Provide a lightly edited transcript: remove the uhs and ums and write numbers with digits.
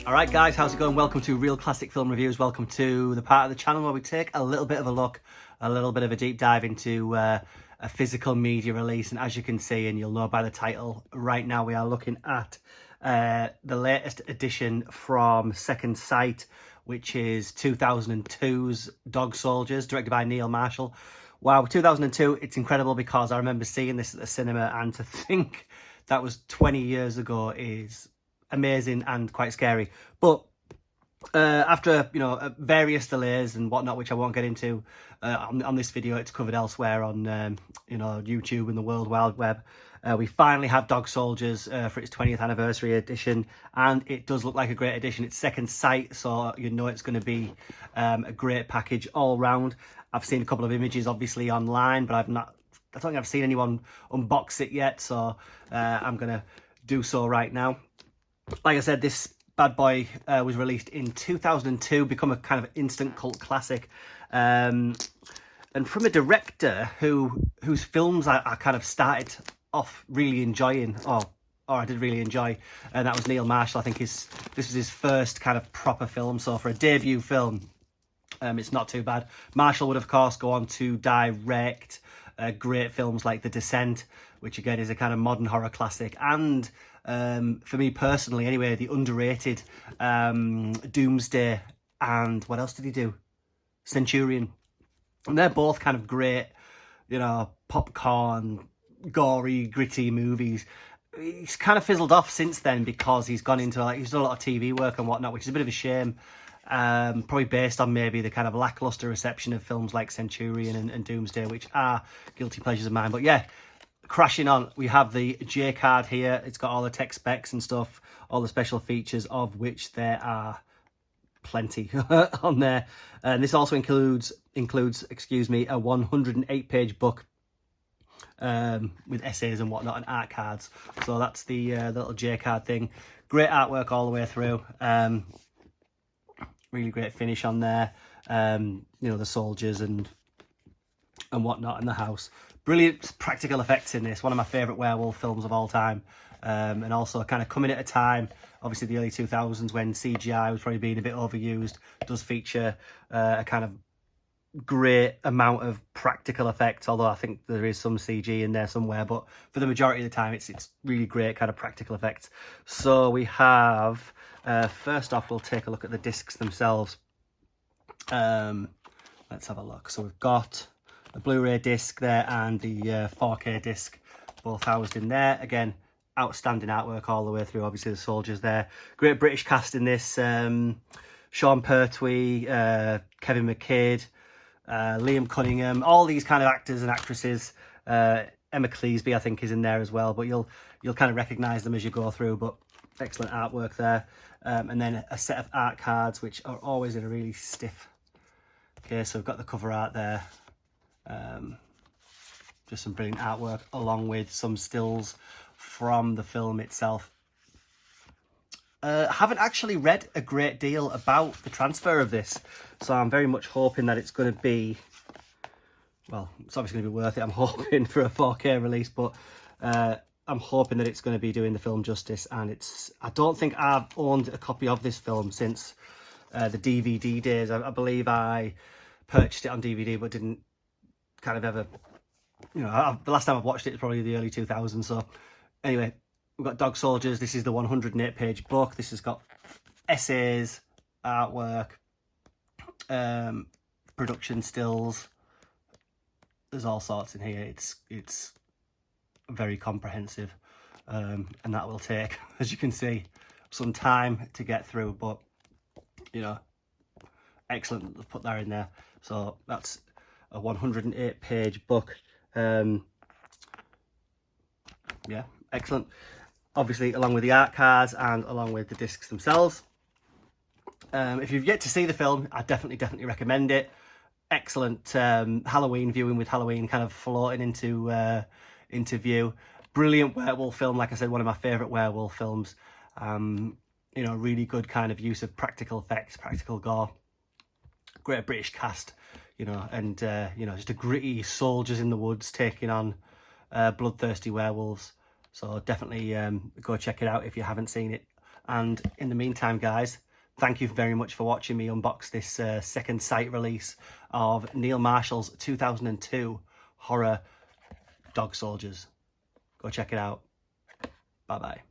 Alright guys, how's it going? Welcome to Real Classic Film Reviews. Welcome to the part of the channel where we take a little bit of a look, a little bit of a deep dive into a physical media release. And as you can see, and you'll know by the title, right now we are looking at the latest edition from Second Sight, which is 2002's Dog Soldiers, directed by Neil Marshall. Wow, 2002, it's incredible because I remember seeing this at the cinema, and to think that was 20 years ago is amazing and quite scary. But after various delays and whatnot, which I won't get into on this video, it's covered elsewhere on YouTube and the World Wide Web. We finally have Dog Soldiers for its 20th anniversary edition, and it does look like a great edition. It's Second Sight, so you know it's going to be a great package all round. I've seen a couple of images obviously online, but I don't think I've seen anyone unbox it yet, so I'm gonna do so right now. Like I said, this bad boy was released in 2002, become a kind of instant cult classic, and from a director whose films I kind of started off really enjoying, or I did really enjoy, and that was Neil Marshall. I think this was his first kind of proper film, so for a debut film, it's not too bad. Marshall would of course go on to direct great films like The Descent, which again is a kind of modern horror classic, and for me personally anyway, the underrated Doomsday, and what else did he do? Centurion. And they're both kind of great, popcorn, gory, gritty movies. He's kind of fizzled off since then because he's gone into he's done a lot of TV work and whatnot, which is a bit of a shame. Probably based on maybe the kind of lackluster reception of films like Centurion and Doomsday, which are guilty pleasures of mine. But yeah, crashing on, we have the J card here. It's got all the tech specs and stuff, all the special features, of which there are plenty on there. And this also includes a 108 page book with essays and whatnot and art cards. So that's the little J card thing. Great artwork all the way through. Really great finish on there. The soldiers and whatnot in the house. Brilliant practical effects in this. One of my favourite werewolf films of all time. And also kind of coming at a time, obviously the early 2000s, when CGI was probably being a bit overused. It does feature a kind of great amount of practical effects, although I think there is some CG in there somewhere, but for the majority of the time it's really great kind of practical effects. So we have first off, we'll take a look at the discs themselves. Let's have a look. So we've got a Blu-ray disc there and the 4K disc, both housed in there. Again, outstanding artwork all the way through. Obviously the soldiers there, great British cast in this. Sean Pertwee, Kevin McKidd, Liam Cunningham, all these kind of actors and actresses. Emma Cleesby I think is in there as well, but you'll kind of recognize them as you go through. But excellent artwork there. And then a set of art cards, which are always in a really stiff case. So we've got the cover art there, just some brilliant artwork along with some stills from the film itself. Haven't actually read a great deal about the transfer of this, so I'm very much hoping that it's going to be, well, it's obviously going to be worth it. I'm hoping for a 4K release, but I'm hoping that it's going to be doing the film justice. And I don't think I've owned a copy of this film since the DVD days. I believe I purchased it on DVD, but didn't kind of ever, the last time I've watched it is probably the early 2000s. So anyway, we've got Dog Soldiers. This is the 108 page book. This has got essays, artwork, production stills. There's all sorts in here. It's very comprehensive, and that will take, as you can see, some time to get through, but excellent to put that in there. So that's a 108 page book. Yeah, excellent. Obviously along with the art cards and along with the discs themselves. If you've yet to see the film, I definitely recommend it. Excellent Halloween viewing, with Halloween kind of floating into view. Brilliant werewolf film, like I said, one of my favourite werewolf films. Really good kind of use of practical effects, practical gore. Great British cast, and just a gritty soldiers in the woods taking on bloodthirsty werewolves. So definitely go check it out if you haven't seen it. And in the meantime, guys, thank you very much for watching me unbox this second sight release of Neil Marshall's 2002 horror Dog Soldiers. Go check it out. Bye-bye.